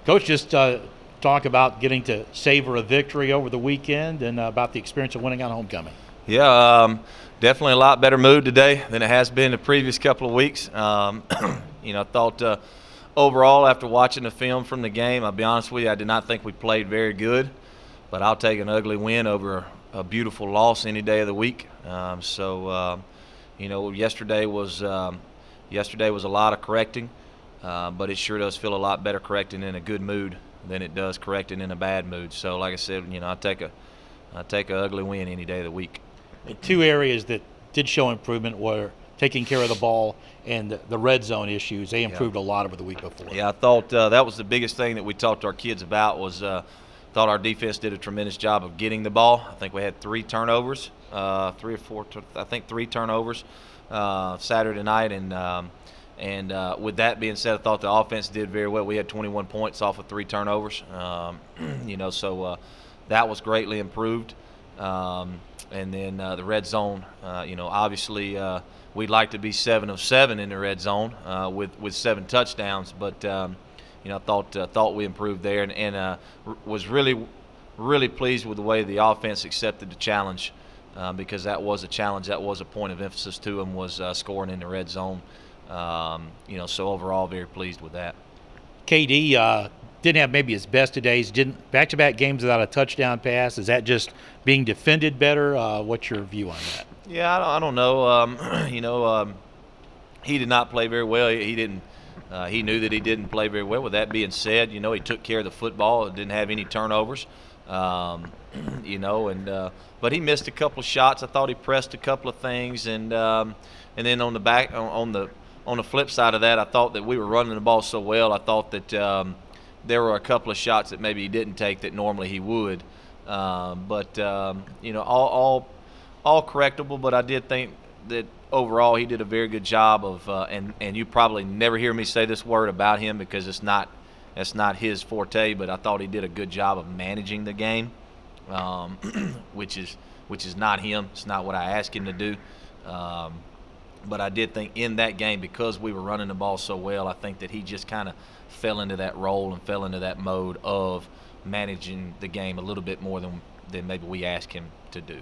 Coach, just talk about getting to savor a victory over the weekend and about the experience of winning on homecoming. Yeah, definitely a lot better mood today than it has been the previous couple of weeks. I thought overall after watching the film from the game, I'll be honest with you, I did not think we played very good, but I'll take an ugly win over a beautiful loss any day of the week. Yesterday was a lot of correcting, but it sure does feel a lot better correcting in a good mood than it does correcting in a bad mood. So, like I said, I take a ugly win any day of the week. Two areas that did show improvement were taking care of the ball and the red zone issues. They improved a lot over the week before. Yeah, I thought that was the biggest thing that we talked to our kids about was thought our defense did a tremendous job of getting the ball. I think we had three turnovers Saturday night, and with that being said, I thought the offense did very well. We had 21 points off of 3 turnovers, so that was greatly improved. And then the red zone, obviously we'd like to be 7 of 7 in the red zone with 7 touchdowns, but I thought we improved there, and was really pleased with the way the offense accepted the challenge, because that was a challenge. That was a point of emphasis to them, was scoring in the red zone. So overall, very pleased with that. KD didn't have maybe his best of days. Didn't back-to-back games without a touchdown pass. Is that just being defended better? What's your view on that? Yeah, I don't know. He did not play very well. He didn't. He knew that he didn't play very well. With that being said, he took care of the football. Didn't have any turnovers. But he missed a couple of shots. I thought he pressed a couple of things, and then on the flip side of that, I thought that we were running the ball so well. I thought that there were a couple of shots that maybe he didn't take that normally he would. All correctable. But I did think that overall he did a very good job of, and you probably never hear me say this word about him because it's not his forte, but I thought he did a good job of managing the game, which is not him. It's not what I asked him to do. But I did think in that game, because we were running the ball so well, I think that he just kind of fell into that role and fell into that mode of managing the game a little bit more than maybe we asked him to do.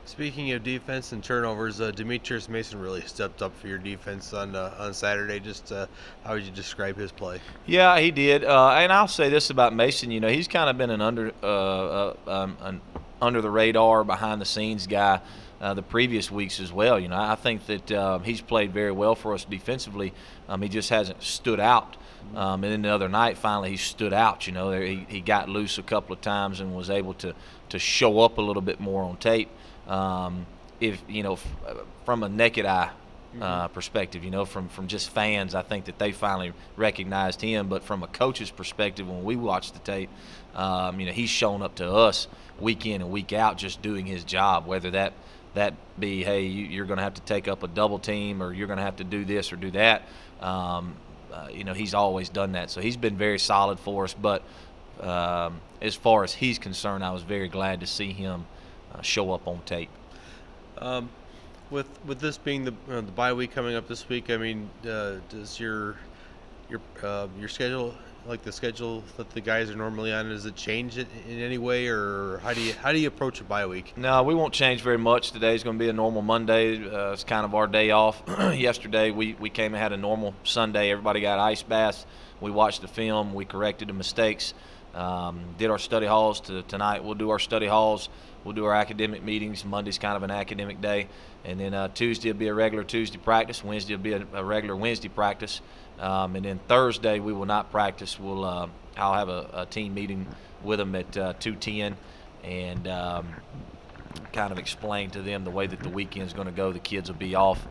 Speaking of defense and turnovers, Demetrius Mason really stepped up for your defense on Saturday. Just how would you describe his play? Yeah, he did. And I'll say this about Mason. He's kind of been an under the radar, behind the scenes guy the previous weeks as well. I think that he's played very well for us defensively. He just hasn't stood out. And then the other night, finally, he stood out. He got loose a couple of times and was able to show up a little bit more on tape. From a naked eye perspective, from just fans, I think that they finally recognized him. But from a coach's perspective, when we watched the tape, he's shown up to us week in and week out just doing his job, whether that be, hey, you're going to have to take up a double team, or you're going to have to do this or do that. He's always done that. So he's been very solid for us. But as far as he's concerned, I was very glad to see him show up on tape. With this being the bye week coming up this week, I mean, does your schedule, like the schedule that the guys are normally on, does it change it in any way, or how do you approach a bye week? No, we won't change very much. Today's going to be a normal Monday. It's kind of our day off. Yesterday we came and had a normal Sunday. Everybody got ice baths. We watched the film. We corrected the mistakes. Did our study halls. Tonight we'll do our study halls. We'll do our academic meetings. Monday's kind of an academic day. And then Tuesday will be a regular Tuesday practice. Wednesday will be a regular Wednesday practice. And then Thursday we will not practice. I'll have a team meeting with them at 2:10 and kind of explain to them the way that the weekend's going to go. The kids will be off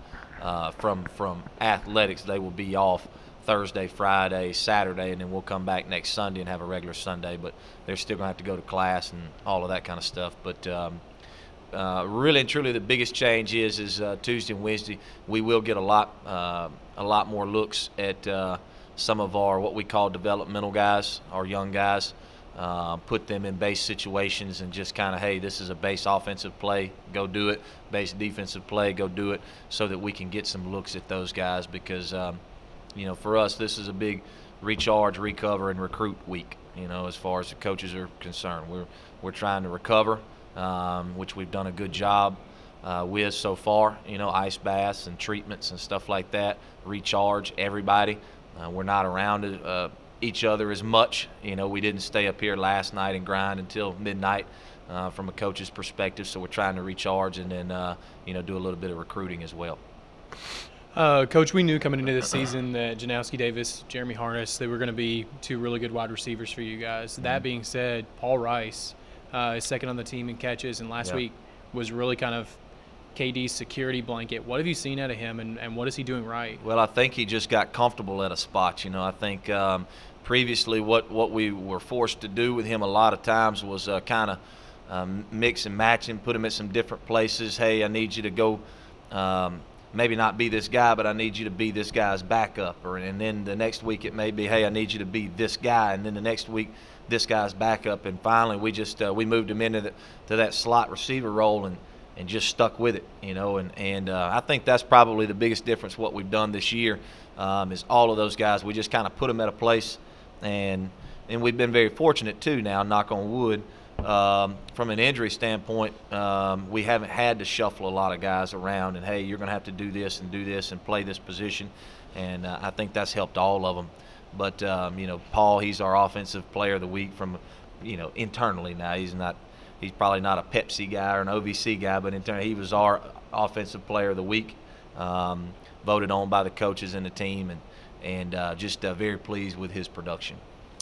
from athletics. They will be off Thursday, Friday, Saturday, and then we'll come back next Sunday and have a regular Sunday. But they're still going to have to go to class and all of that kind of stuff. But really and truly, the biggest change is Tuesday and Wednesday we will get a lot more looks at some of our what we call developmental guys, our young guys. Put them in base situations and just kind of, hey, this is a base offensive play, go do it. Base defensive play, go do it, so that we can get some looks at those guys because. For us, this is a big recharge, recover, and recruit week. As far as the coaches are concerned, we're trying to recover, which we've done a good job with so far. Ice baths and treatments and stuff like that. Recharge everybody. We're not around each other as much. We didn't stay up here last night and grind until midnight from a coach's perspective. So we're trying to recharge and then do a little bit of recruiting as well. Coach, we knew coming into this season that Janowski Davis, Jeremy Harness, they were going to be two really good wide receivers for you guys. That being said, Paul Rice is second on the team in catches, and last week was really kind of KD's security blanket. What have you seen out of him, and what is he doing right? Well, I think he just got comfortable at a spot. I think previously what we were forced to do with him a lot of times was kind of mix and match him, put him at some different places. Hey, I need you to go maybe not be this guy, but I need you to be this guy's backup. And then the next week it may be, hey, I need you to be this guy. And then the next week, this guy's backup. And finally, we just we moved him into that slot receiver role and just stuck with it, And I think that's probably the biggest difference what we've done this year is all of those guys. We just kind of put them at a place, and we've been very fortunate too now, knock on wood. From an injury standpoint, we haven't had to shuffle a lot of guys around and, hey, you're going to have to do this and play this position, and I think that's helped all of them. But, Paul, he's our offensive player of the week from, internally now. He's probably not a Pepsi guy or an OVC guy, but internally he was our offensive player of the week, voted on by the coaches and the team, and just very pleased with his production.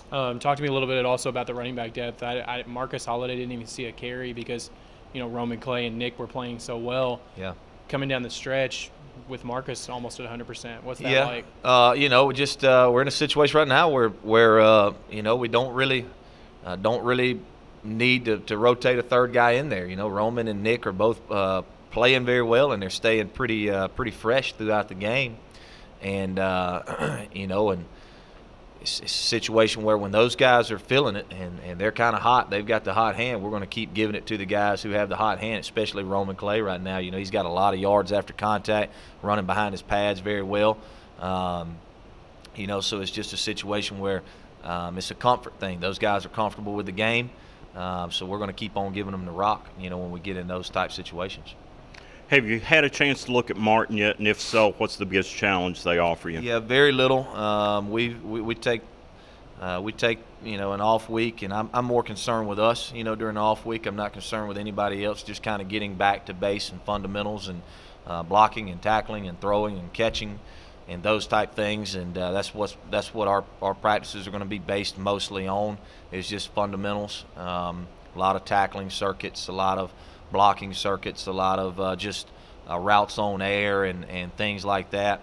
Talk to me a little bit also about the running back depth. Marcus Holiday didn't even see a carry because, Roman Clay and Nick were playing so well. Yeah. Coming down the stretch with Marcus almost at 100%. What's that like? We're in a situation right now where we don't really need to rotate a third guy in there. Roman and Nick are both playing very well, and they're staying pretty fresh throughout the game. And and it's a situation where when those guys are feeling it and they're kind of hot, they've got the hot hand, we're going to keep giving it to the guys who have the hot hand, especially Roman Clay right now. He's got a lot of yards after contact, running behind his pads very well. So it's just a situation where it's a comfort thing. Those guys are comfortable with the game, so we're going to keep on giving them the rock, when we get in those type situations. Have you had a chance to look at Martin yet? And if so, what's the biggest challenge they offer you? Yeah, very little. We take an off week, and I'm more concerned with us. During the off week, I'm not concerned with anybody else. Just kind of getting back to base and fundamentals and blocking and tackling and throwing and catching and those type things. And that's what our practices are going to be based mostly on, is just fundamentals. A lot of tackling circuits, a lot of blocking circuits, a lot of just routes on air and things like that.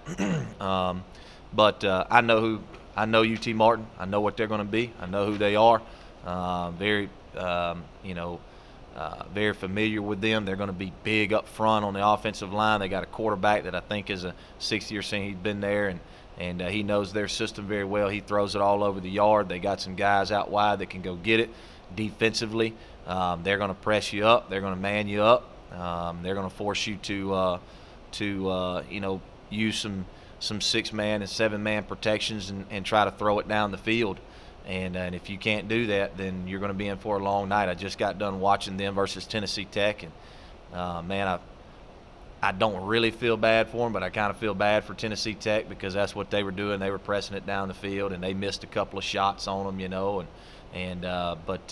But I know UT Martin. I know what they're going to be. I know who they are. Very familiar with them. They're going to be big up front on the offensive line. They got a quarterback that I think is a 6th-year senior. He's been there, and he knows their system very well. He throws it all over the yard. They got some guys out wide that can go get it. Defensively, they're going to press you up. They're going to man you up. They're going to force you to use some 6-man and 7-man protections and try to throw it down the field. And if you can't do that, then you're going to be in for a long night. I just got done watching them versus Tennessee Tech, and I don't really feel bad for them, but I kind of feel bad for Tennessee Tech because that's what they were doing. They were pressing it down the field, and they missed a couple of shots on them, but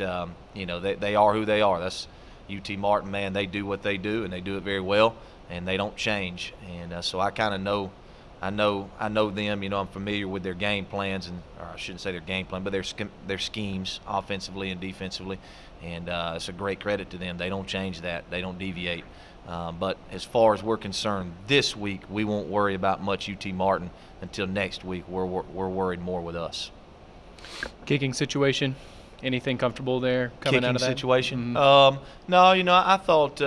they are who they are. That's UT Martin, man. They do what they do, and they do it very well, and they don't change. And so I kind of know. I know them. I'm familiar with their game plans, or I shouldn't say their game plan, but their schemes offensively and defensively, and it's a great credit to them. They don't change that. They don't deviate. But as far as we're concerned, this week we won't worry about much UT Martin until next week. We're worried more with us. Kicking situation, anything comfortable there coming out of that? Kicking situation? Mm-hmm. No, I thought,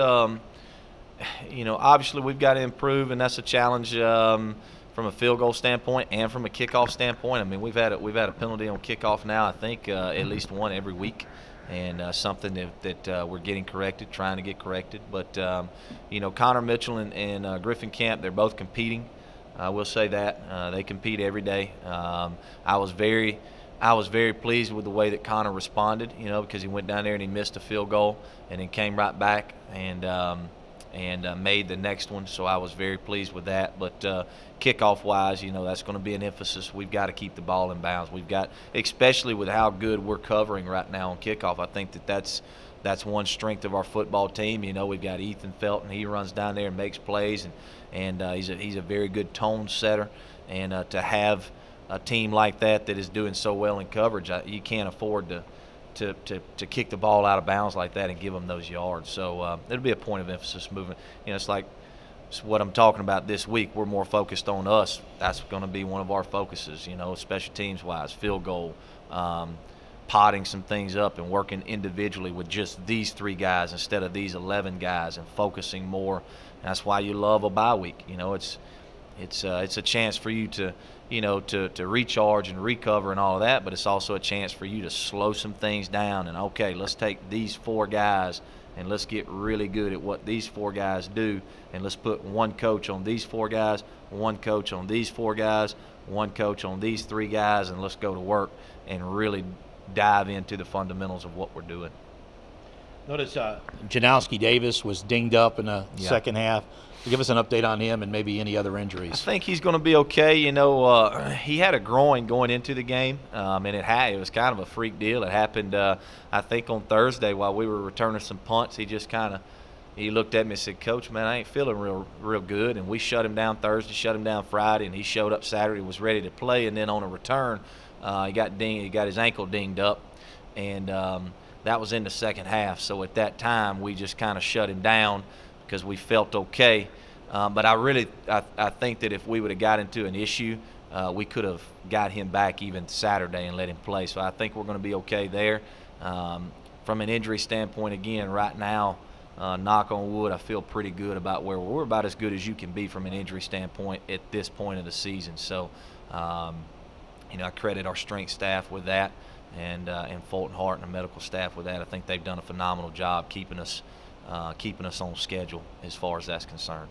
obviously we've got to improve, and that's a challenge from a field goal standpoint and from a kickoff standpoint. I mean, we've had a penalty on kickoff now, I think, at least one every week, and something that we're getting corrected, trying to get corrected. But, Connor Mitchell and Griffin Camp, they're both competing. I will say that. They compete every day. I was very pleased with the way that Connor responded, because he went down there and he missed a field goal and then came right back and made the next one. So I was very pleased with that. But kickoff-wise, that's going to be an emphasis. We've got to keep the ball in bounds. We've got, especially with how good we're covering right now on kickoff, I think that's one strength of our football team. We've got Ethan Felton. He runs down there and makes plays, and he's a very good tone setter. And to have a team like that is doing so well in coverage, you can't afford to kick the ball out of bounds like that and give them those yards. So it'll be a point of emphasis moving. It's like what I'm talking about this week. We're more focused on us. That's going to be one of our focuses, special teams wise, field goal, potting some things up and working individually with just these 3 guys instead of these 11 guys and focusing more. And that's why you love a bye week. It's a chance for you to recharge and recover and all of that, but it's also a chance for you to slow some things down and, okay, let's take these 4 guys and let's get really good at what these 4 guys do, and let's put one coach on these 4 guys, one coach on these 4 guys, one coach on these 3 guys, and let's go to work and really dive into the fundamentals of what we're doing. Notice Janowski Davis was dinged up in the second half. Give us an update on him and maybe any other injuries. I think he's going to be okay. He had a groin going into the game, and it was kind of a freak deal. It happened, I think, on Thursday while we were returning some punts. He looked at me and said, "Coach, man, I ain't feeling real good." And we shut him down Thursday, shut him down Friday, and he showed up Saturday, was ready to play. And then on a return, he got dinged. He got his ankle dinged up, and that was in the second half. So at that time, we just kind of shut him down because we felt okay. But I think that if we would have got into an issue, we could have got him back even Saturday and let him play. So I think we're going to be okay there. From an injury standpoint, again, right now, knock on wood, I feel pretty good about where we're about as good as you can be from an injury standpoint at this point of the season. So, I credit our strength staff with that, and Fulton Hart and the medical staff with that. I think they've done a phenomenal job keeping us on schedule as far as that's concerned.